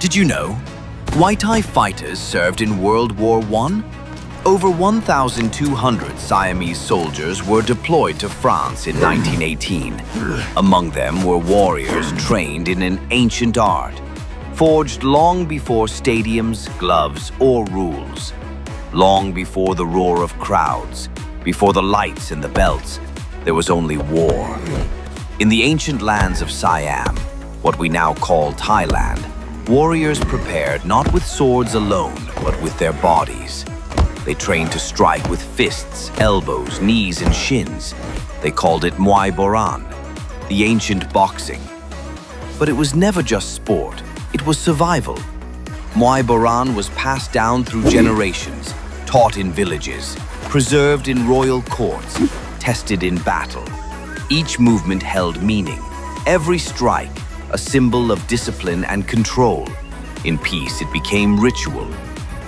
Did you know? Muay Thai fighters served in World War I? Over 1,200 Siamese soldiers were deployed to France in 1918. Among them were warriors trained in an ancient art, forged long before stadiums, gloves, or rules. Long before the roar of crowds, before the lights and the belts, there was only war. In the ancient lands of Siam, what we now call Thailand, warriors prepared not with swords alone, but with their bodies. They trained to strike with fists, elbows, knees, and shins. They called it Muay Boran, the ancient boxing. But it was never just sport, it was survival. Muay Boran was passed down through generations, taught in villages, preserved in royal courts, tested in battle. Each movement held meaning, every strike a symbol of discipline and control. In peace, it became ritual.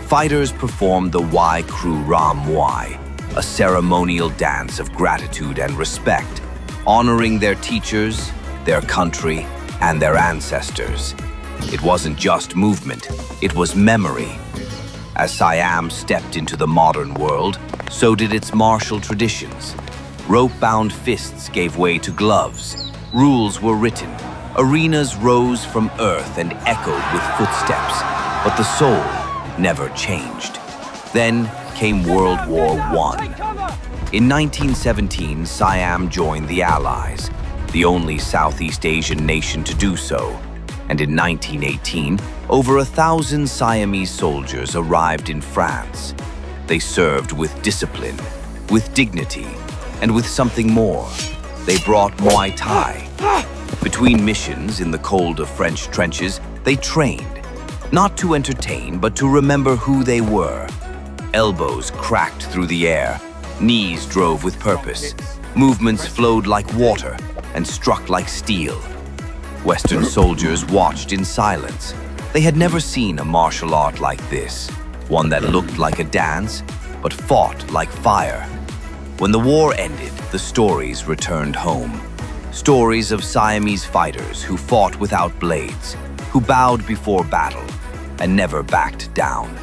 Fighters performed the Wai Kru Ram Muay, a ceremonial dance of gratitude and respect, honoring their teachers, their country, and their ancestors. It wasn't just movement, it was memory. As Siam stepped into the modern world, so did its martial traditions. Rope-bound fists gave way to gloves. Rules were written. Arenas rose from earth and echoed with footsteps, but the soul never changed. Then came World War I. In 1917, Siam joined the Allies, the only Southeast Asian nation to do so. And in 1918, over 1,000 Siamese soldiers arrived in France. They served with discipline, with dignity, and with something more. They brought Muay Thai. Between missions in the cold of French trenches, they trained, not to entertain, but to remember who they were. Elbows cracked through the air, knees drove with purpose, movements flowed like water and struck like steel. Western soldiers watched in silence. They had never seen a martial art like this, one that looked like a dance, but fought like fire. When the war ended, the stories returned home. Stories of Siamese fighters who fought without blades, who bowed before battle, and never backed down.